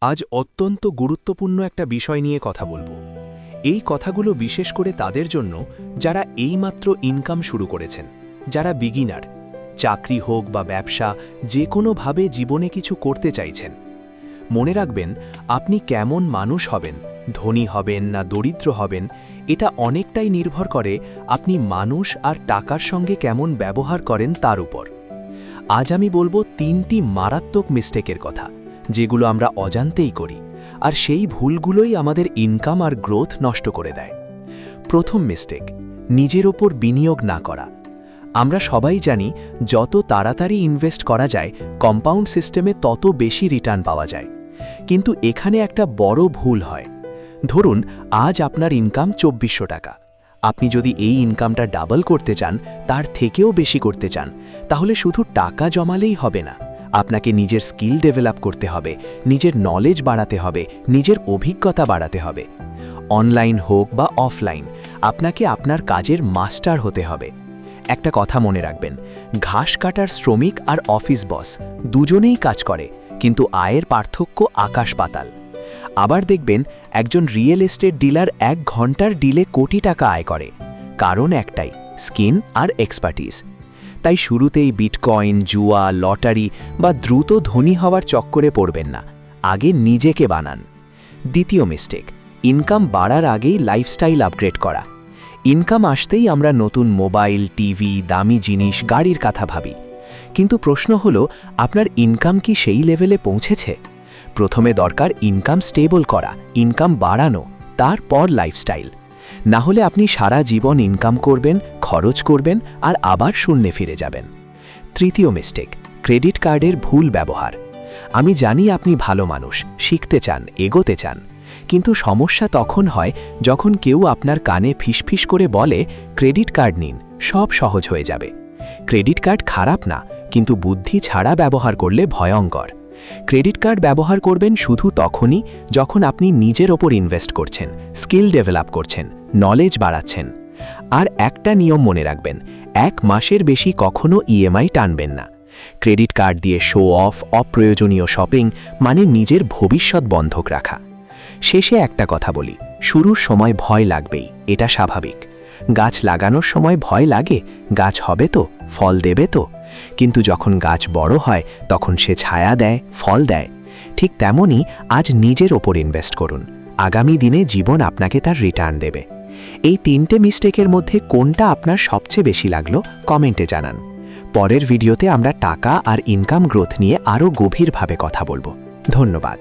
আজ অত্যন্ত গুরুত্বপূর্ণ একটা বিষয় নিয়ে কথা বলবো। এই কথাগুলো বিশেষ করে তাদের জন্য যারা এইমাত্র ইনকাম শুরু করেছেন, যারা বিগিনার, চাকরি হোক বা ব্যবসা, যে কোনোভাবে জীবনে কিছু করতে চাইছেন। মনে রাখবেন, আপনি কেমন মানুষ হবেন, ধনী হবেন না দরিদ্র হবেন, এটা অনেকটাই নির্ভর করে আপনি মানুষ আর টাকার সঙ্গে কেমন ব্যবহার করেন তার উপর। আজ আমি বলবো 3টি মারাত্মক মিস্টেকের কথা, যেগুলো আমরা অজান্তেই করি, আর সেই ভুলগুলোই আমাদের ইনকাম আর গ্রোথ নষ্ট করে দেয়। প্রথম মিস্টেক, নিজের ওপর বিনিয়োগ না করা। আমরা সবাই জানি, যত তাড়াতাড়ি ইনভেস্ট করা যায় কম্পাউন্ড সিস্টেমে তত বেশি রিটার্ন পাওয়া যায়। কিন্তু এখানে একটা বড় ভুল হয়। ধরুন, আজ আপনার ইনকাম 2400 টাকা। আপনি যদি এই ইনকামটা ডাবল করতে চান, তার থেকেও বেশি করতে চান, তাহলে শুধু টাকা জমালেই হবে না। আপনাকে নিজের স্কিল ডেভেলপ করতে হবে, নিজের নলেজ বাড়াতে হবে, নিজের অভিজ্ঞতা বাড়াতে হবে। অনলাইন হোক বা অফলাইন, আপনাকে আপনার কাজের মাস্টার হতে হবে। একটা কথা মনে রাখবেন, ঘাস কাটার শ্রমিক আর অফিস বস দুজনেই কাজ করে, কিন্তু আয়ের পার্থক্য আকাশ পাতাল। আবার দেখবেন, একজন রিয়েল এস্টেট ডিলার 1 ঘন্টার ডিলে কোটি টাকা আয় করে। কারণ একটাই, স্কিল আর এক্সপার্টিজ। তাই শুরুতেই বিটকয়েন, জুয়া, লটারি বা দ্রুত ধনী হওয়ার চক্করে পড়বেন না, আগে নিজেকে বানান। দ্বিতীয় মিস্টেক, ইনকাম বাড়ার আগেই লাইফস্টাইল আপগ্রেড করা। ইনকাম আসতেই আমরা নতুন মোবাইল, টিভি, দামি জিনিস, গাড়ির কথা ভাবি। কিন্তু প্রশ্ন হলো, আপনার ইনকাম কি সেই লেভেলে পৌঁছেছে? প্রথমে দরকার ইনকাম স্টেবল করা, ইনকাম বাড়ানো, তারপর লাইফস্টাইল। না হলে আপনি সারা জীবন ইনকাম করবেন, খরচ করবেন, আর আবার শূন্যে ফিরে যাবেন। তৃতীয় মিস্টেক, ক্রেডিট কার্ডের ভুল ব্যবহার। আমি জানি আপনি ভালো মানুষ, শিখতে চান, এগোতে চান, কিন্তু সমস্যা তখন হয় যখন কেউ আপনার কানে ফিসফিস করে বলে, ক্রেডিট কার্ড নিন, সব সহজ হয়ে যাবে। ক্রেডিট কার্ড খারাপ না, কিন্তু বুদ্ধি ছাড়া ব্যবহার করলে ভয়ঙ্কর। ক্রেডিট কার্ড ব্যবহার করবেন শুধু তখনই যখন আপনি নিজের ওপর ইনভেস্ট করছেন, স্কিল ডেভেলপ করছেন, নলেজ বাড়াচ্ছেন। আর একটা নিয়ম মনে রাখবেন, 1 মাসের বেশি কখনো ইএমআই টানবেন না। ক্রেডিট কার্ড দিয়ে শো অফ, অপ্রয়োজনীয় শপিং মানে নিজের ভবিষ্যৎ বন্ধক রাখা। শেষে একটা কথা বলি, শুরুর সময় ভয় লাগবেই, এটা স্বাভাবিক। গাছ লাগানোর সময় ভয় লাগে, গাছ হবে তো, ফল দেবে তো। কিন্তু যখন গাছ বড় হয়, তখন সে ছায়া দেয়, ফল দেয়। ঠিক তেমনই আজ নিজের ওপর ইনভেস্ট করুন, আগামী দিনে জীবন আপনাকে তার রিটার্ন দেবে। এই 3টে মিস্টেকের মধ্যে কোনটা আপনার সবচেয়ে বেশি লাগলো কমেন্টে জানান। পরের ভিডিওতে আমরা টাকা আর ইনকাম গ্রোথ নিয়ে আরও গভীরভাবে কথা বলবো। ধন্যবাদ।